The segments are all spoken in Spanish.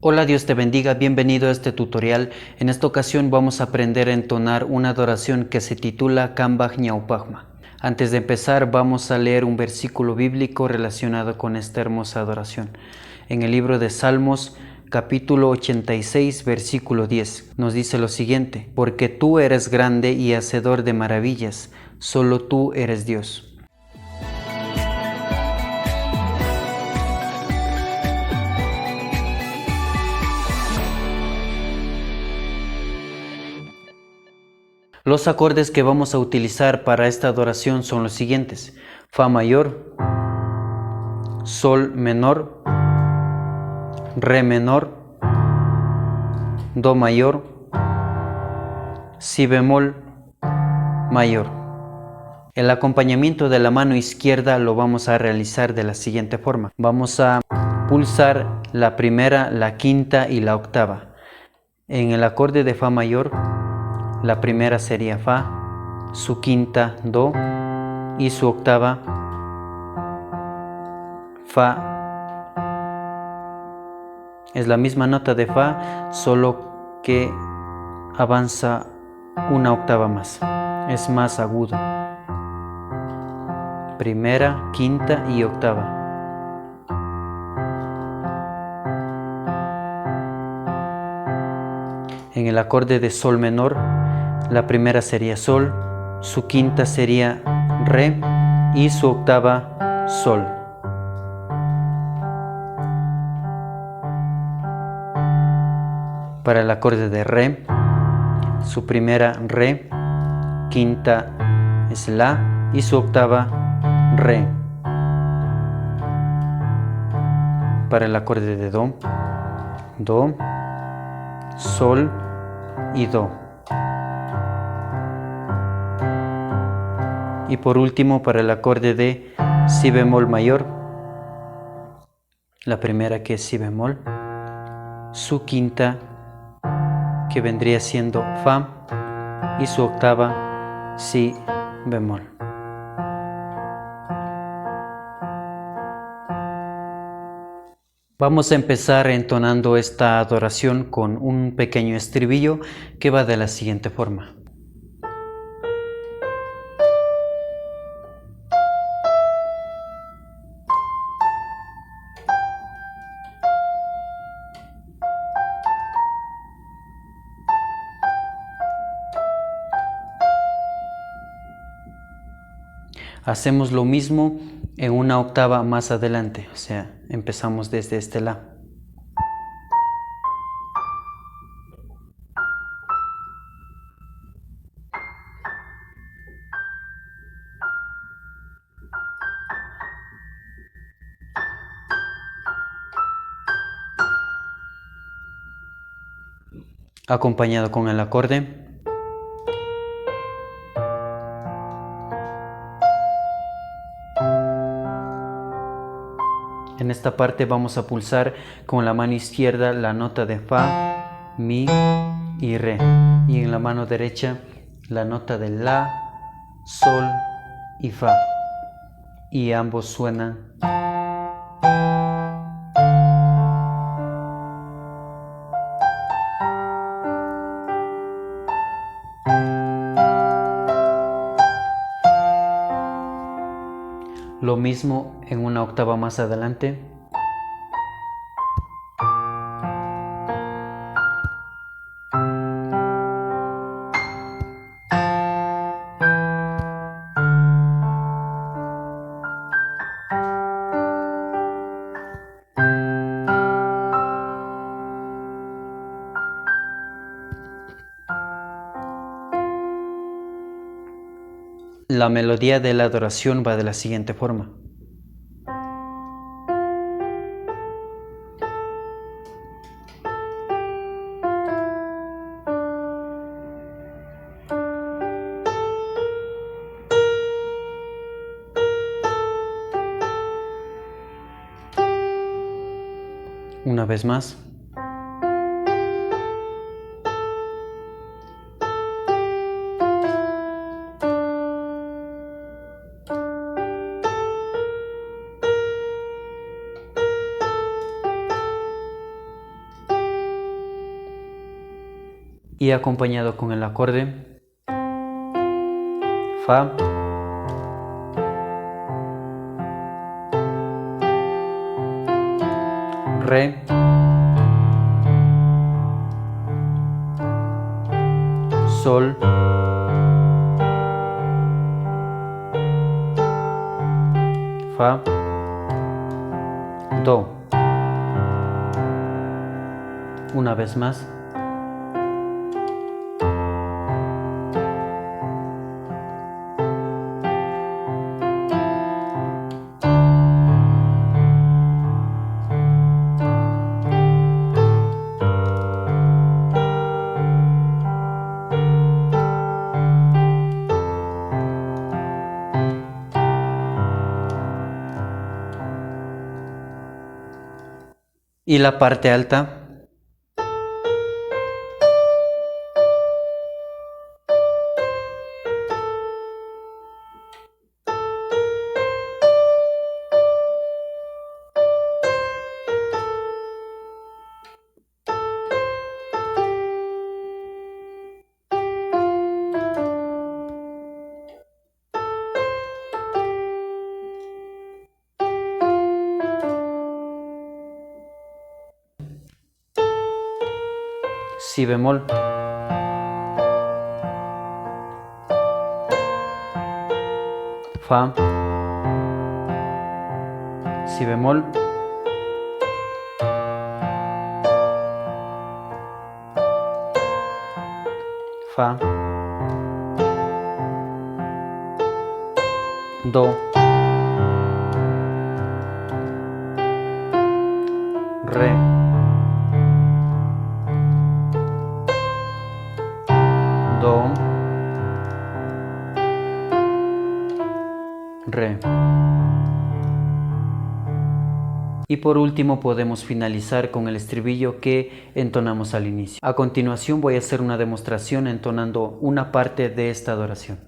Hola, Dios te bendiga, bienvenido a este tutorial. En esta ocasión vamos a aprender a entonar una adoración que se titula Kambaj Ñaupajma. Antes de empezar vamos a leer un versículo bíblico relacionado con esta hermosa adoración. En el libro de Salmos, capítulo 86, versículo 10, nos dice lo siguiente: porque tú eres grande y hacedor de maravillas, solo tú eres Dios. Los acordes que vamos a utilizar para esta adoración son los siguientes: Fa mayor, Sol menor, Re menor, Do mayor, Si bemol mayor. El acompañamiento de la mano izquierda lo vamos a realizar de la siguiente forma. Vamos a pulsar la primera, la quinta y la octava. En el acorde de Fa mayor, la primera sería Fa, su quinta Do y su octava Fa. Es la misma nota de Fa, solo que avanza una octava más. Es más agudo. Primera, quinta y octava. En el acorde de Sol menor, la primera sería Sol, su quinta sería Re y su octava Sol. Para el acorde de Re, su primera Re, quinta es La y su octava Re. Para el acorde de Do, Do, Sol y Do. Y por último, para el acorde de Si bemol mayor, la primera que es Si bemol, su quinta que vendría siendo Fa y su octava Si bemol. Vamos a empezar entonando esta adoración con un pequeño estribillo que va de la siguiente forma. Hacemos lo mismo en una octava más adelante, o sea, empezamos desde este La. Acompañado con el acorde. En esta parte vamos a pulsar con la mano izquierda la nota de Fa, Mi y Re. Y en la mano derecha la nota de La, Sol y Fa. Y ambos suenan. Lo mismo en una octava más adelante. La melodía de la adoración va de la siguiente forma. Una vez más. y acompañado con el acorde Fa, Re, Sol, Fa, Do. Una vez más. Y la parte alta. Si bemol, Fa, Si bemol, Fa, Do, Re, Do, Re. Y por último podemos finalizar con el estribillo que entonamos al inicio. A continuación voy a hacer una demostración entonando una parte de esta adoración.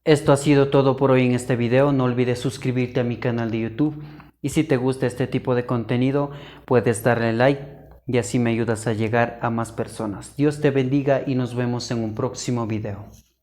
Esto ha sido todo por hoy en este video. No olvides suscribirte a mi canal de YouTube y si te gusta este tipo de contenido puedes darle like y así me ayudas a llegar a más personas. Dios te bendiga y nos vemos en un próximo video.